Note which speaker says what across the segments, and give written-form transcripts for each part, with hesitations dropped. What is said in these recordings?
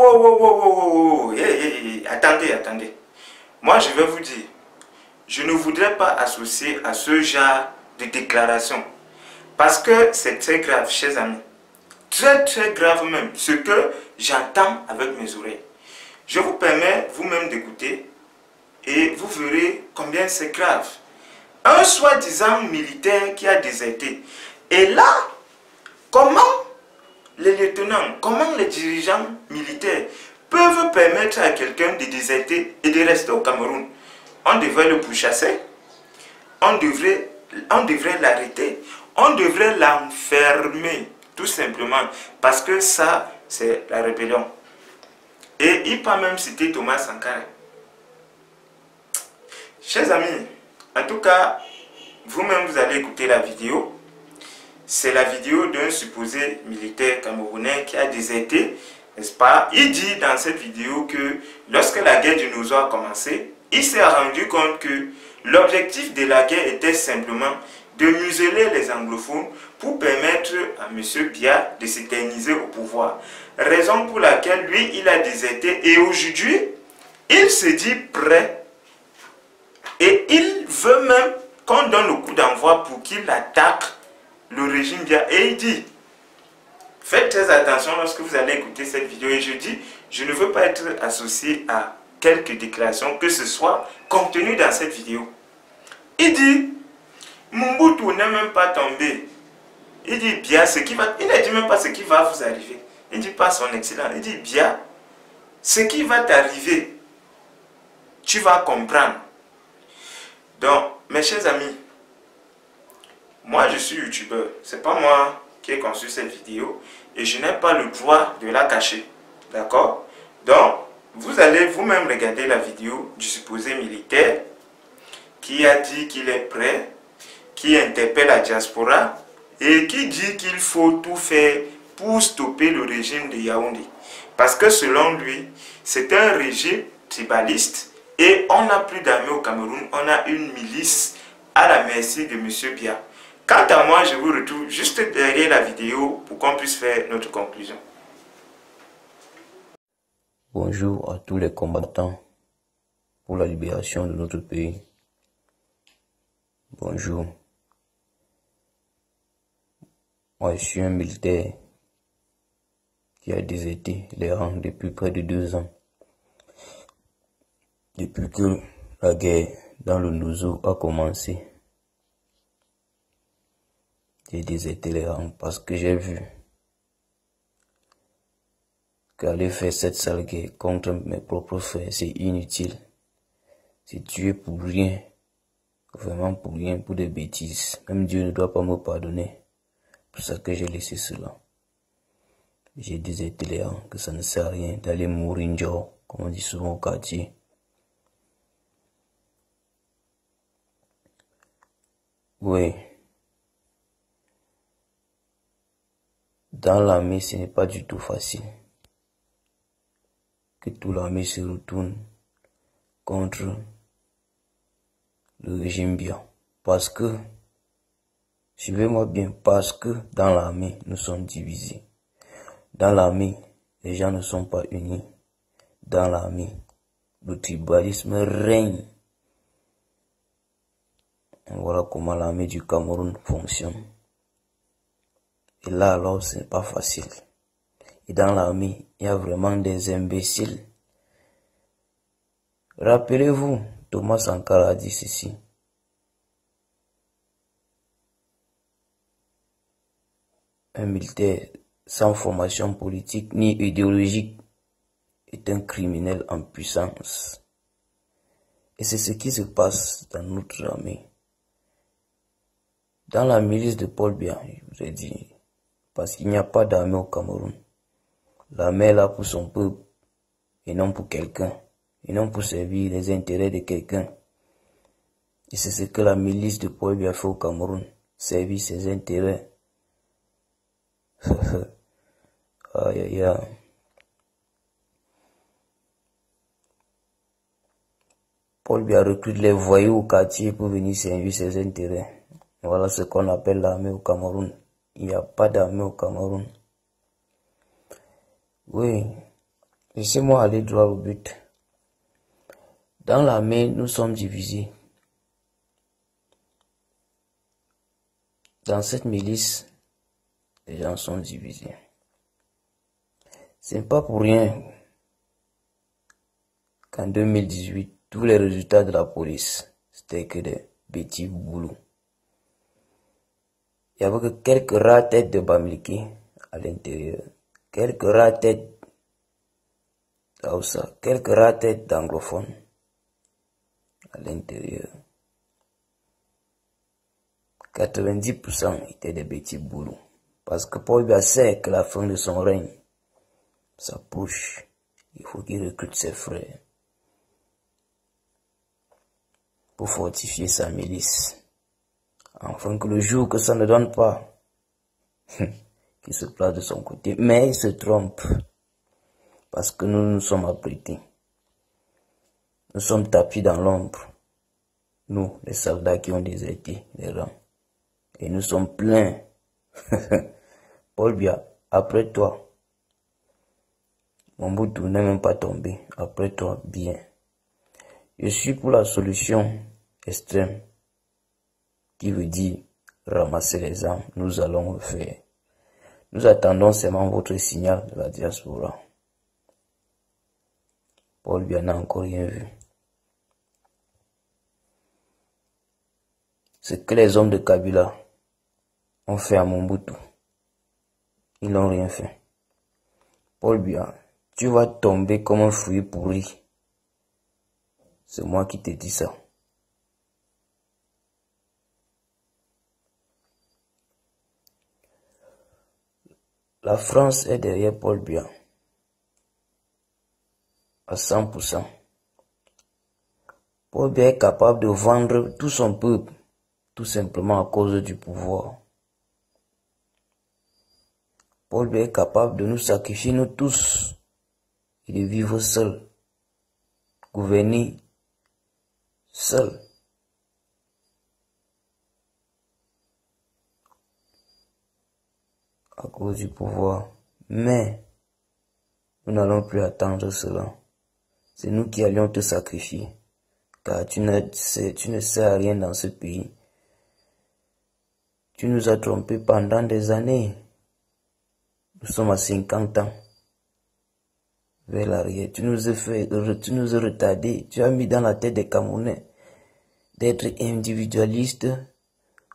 Speaker 1: wow. Attendez. Moi, je vais vous dire, je ne voudrais pas associer à ce genre de déclaration. Parce que c'est très grave, chers amis. Très grave même, ce que j'entends avec mes oreilles. Je vous permets vous-même d'écouter et vous verrez combien c'est grave. Un soi-disant militaire qui a déserté. Et là, comment les lieutenants, comment les dirigeants militaires peuvent permettre à quelqu'un de déserter et de rester au Cameroun? On devrait le pourchasser, on devrait l'arrêter, on devrait l'enfermer, tout simplement, parce que ça, c'est la rébellion. Et il peut même citer Thomas Sankara. Chers amis, en tout cas, vous-même vous allez écouter la vidéo. C'est la vidéo d'un supposé militaire camerounais qui a déserté, n'est-ce pas? Il dit dans cette vidéo que lorsque la guerre du Nozo a commencé, il s'est rendu compte que l'objectif de la guerre était simplement de museler les anglophones pour permettre à M. Biya de s'éterniser au pouvoir. Raison pour laquelle lui, il a déserté et aujourd'hui, il se dit prêt et il veut même qu'on donne le coup d'envoi pour qu'il attaque le régime Biya. Et il dit, faites très attention lorsque vous allez écouter cette vidéo. Et je dis, je ne veux pas être associé à quelques déclarations que ce soit contenues dans cette vidéo. Il dit, Mobutu n'est même pas tombé. Il dit, Biya, il ne dit même pas ce qui va vous arriver. Il ne dit pas son excellence. Il dit, Biya, ce qui va t'arriver, tu vas comprendre. Donc, mes chers amis, moi je suis youtubeur. C'est pas moi qui ai conçu cette vidéo et je n'ai pas le droit de la cacher. D'accord? Donc, vous allez vous-même regarder la vidéo du supposé militaire qui a dit qu'il est prêt, qui interpelle la diaspora et qui dit qu'il faut tout faire pour stopper le régime de Yaoundé. Parce que selon lui, c'est un régime tribaliste et on n'a plus d'armée au Cameroun, on a une milice à la merci de M. Biya. Quant à moi, je vous retrouve juste derrière la vidéo pour qu'on puisse faire notre conclusion.
Speaker 2: Bonjour à tous les combattants pour la libération de notre pays. Bonjour. Moi, je suis un militaire qui a déserté les rangs depuis près de 2 ans. Depuis que la guerre dans le Nozo a commencé, j'ai déserté les rangs parce que j'ai vu qu'aller faire cette sale guerre contre mes propres frères, c'est inutile. C'est tuer pour rien, vraiment pour rien, pour des bêtises. Même Dieu ne doit pas me pardonner. C'est pour ça que j'ai laissé cela. J'ai déserté les rangs, que ça ne sert à rien d'aller mourir genre, comme on dit souvent au quartier. Oui. Dans l'armée, ce n'est pas du tout facile. Que toute l'armée se retourne contre le régime Biya. Parce que, suivez-moi bien, parce que dans l'armée, nous sommes divisés. Dans l'armée, les gens ne sont pas unis. Dans l'armée, le tribalisme règne. Voilà comment l'armée du Cameroun fonctionne. Et là, alors, ce n'est pas facile. Et dans l'armée, il y a vraiment des imbéciles. Rappelez-vous, Thomas Sankara a dit ceci. Un militaire sans formation politique ni idéologique est un criminel en puissance. Et c'est ce qui se passe dans notre armée. Dans la milice de Paul Biya, je vous ai dit, parce qu'il n'y a pas d'armée au Cameroun. L'armée est là pour son peuple et non pour quelqu'un, et non pour servir les intérêts de quelqu'un. Et c'est ce que la milice de Paul Biya fait au Cameroun, servir ses intérêts. Aïe aïe aïe. Paul Biya recrute les voyous au quartier pour venir servir ses intérêts. Voilà ce qu'on appelle l'armée au Cameroun. Il n'y a pas d'armée au Cameroun. Oui, Laissez-moi aller droit au but. Dans l'armée, nous sommes divisés. Dans cette milice, les gens sont divisés. Ce n'est pas pour rien qu'en 2018, tous les résultats de la police, c'était que des petits boulots. Il y avait que quelques rares têtes de Bamileke à l'intérieur, quelques rares têtes d'Aoussa, quelques rares têtes d'anglophones à l'intérieur. 90% étaient des petits boulots. Parce que Paul Biya sait que la fin de son règne s'approche. Il faut qu'il recrute ses frères pour fortifier sa milice. Afin que le jour que ça ne donne pas, qu'il se place de son côté. Mais il se trompe. Parce que nous nous sommes abrités. Nous sommes tapis dans l'ombre. Nous, les soldats qui ont déserté les rangs. Et nous sommes pleins. Paul Biya, après toi. Mobutu n'est même pas tombé. Après toi, bien. Je suis pour la solution extrême. Qui veut dire ramasser les armes. Nous allons le faire. Nous attendons seulement votre signal de la diaspora. Paul Biya n'a encore rien vu. Ce que les hommes de Kabila ont fait à Mobutu, ils n'ont rien fait. Paul Biya, tu vas tomber comme un fruit pourri. C'est moi qui te dis ça. La France est derrière Paul Biya à 100%. Paul Biya est capable de vendre tout son peuple, tout simplement à cause du pouvoir. Paul Biya est capable de nous sacrifier, nous tous, et de vivre seul, gouverner seul. À cause du pouvoir. Mais, nous n'allons plus attendre cela. C'est nous qui allions te sacrifier. Car tu ne sais à rien dans ce pays. Tu nous as trompés pendant des années. Nous sommes à 50 ans. Vers l'arrière. Tu nous as retardés. Tu as mis dans la tête des Camerounais d'être individualistes,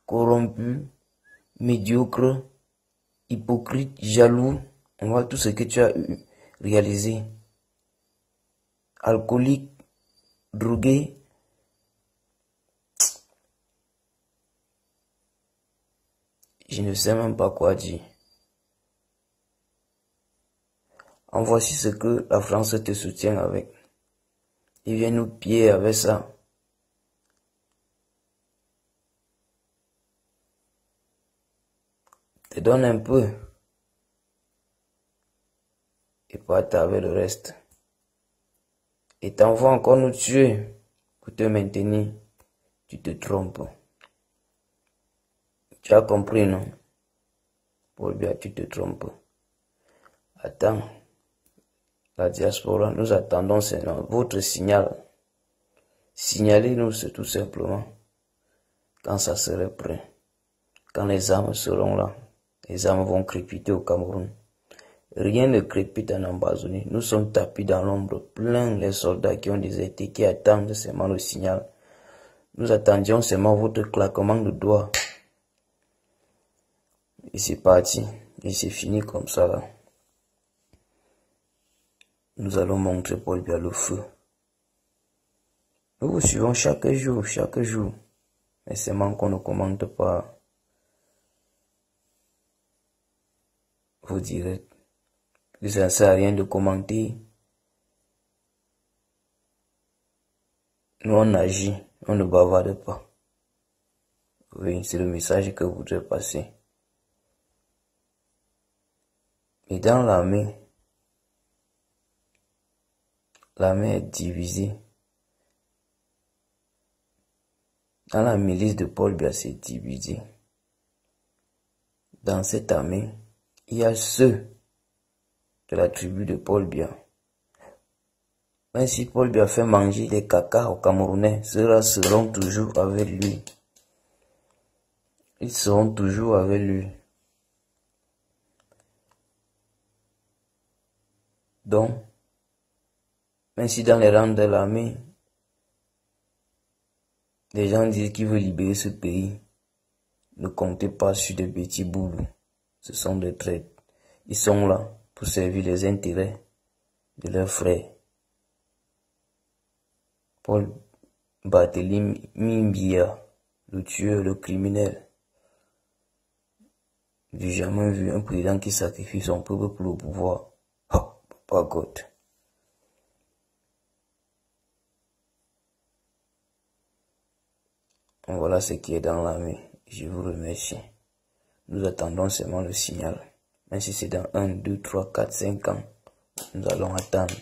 Speaker 2: corrompus, médiocres, hypocrites, jaloux. On voit tout ce que tu as réalisé. Alcoolique, drogué. Je ne sais même pas quoi dire. En voici ce que la France te soutient avec. Il vient nous piller avec ça. Te donne un peu. Et part avec le reste. Et t'envoie encore nous tuer pour te maintenir. Tu te trompes. Tu as compris, non? Paul Biya, tu te trompes. Attends. La diaspora, nous attendons votre signal. Signalez-nous tout simplement. Quand ça serait prêt. Quand les armes seront là. Les armes vont crépiter au Cameroun. Rien ne crépite en Ambazonie. Nous sommes tapis dans l'ombre. Plein les soldats qui ont déserté, qui attendent seulement le signal. Nous attendions seulement votre claquement de doigts. Et c'est parti. Et c'est fini comme ça là. Nous allons montrer Paul Biya le feu. Nous vous suivons chaque jour. Mais seulement qu'on ne commente pas vos directs. Ça ne sert à rien de commenter. Nous on agit, on ne bavarde pas. Oui, c'est le message que vous voudrez passer. Et dans l'armée est divisée. Dans la milice de Paul Biya, c'est divisé. Dans cette armée, il y a ceux de la tribu de Paul Biya Même si Paul lui a fait manger des caca aux Camerounais, ceux-là seront toujours avec lui. Ils seront toujours avec lui. Donc, même si dans les rangs de l'armée, les gens disent qu'ils veulent libérer ce pays, ne comptez pas sur des petits boulots. Ce sont des traîtres. Ils sont là pour servir les intérêts de leurs frères. Paul Barthélémy Biya, le tueur, le criminel. J'ai jamais vu un président qui sacrifie son peuple pour le pouvoir. Oh, Papa God. Voilà ce qui est dans l'armée. Je vous remercie. Nous attendons seulement le signal. Même si c'est dans 1, 2, 3, 4, 5 ans, nous allons attendre.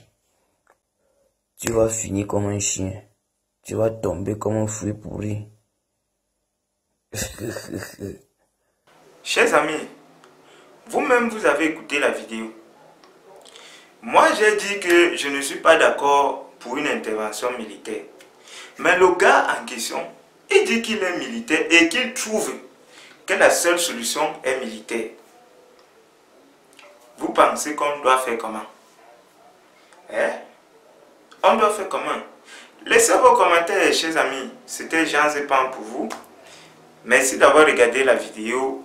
Speaker 2: Tu vas finir comme un chien. Tu vas tomber comme un fruit pourri.
Speaker 1: Chers amis, vous-même vous avez écouté la vidéo. Moi j'ai dit que je ne suis pas d'accord pour une intervention militaire. Mais le gars en question, il dit qu'il est militaire et qu'il trouve que la seule solution est militaire. Vous pensez qu'on doit faire comment? On doit faire comment? Laissez vos commentaires, chers amis. C'était Jean Zépan pour vous. Merci d'avoir regardé la vidéo.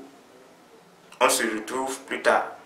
Speaker 1: On se retrouve plus tard.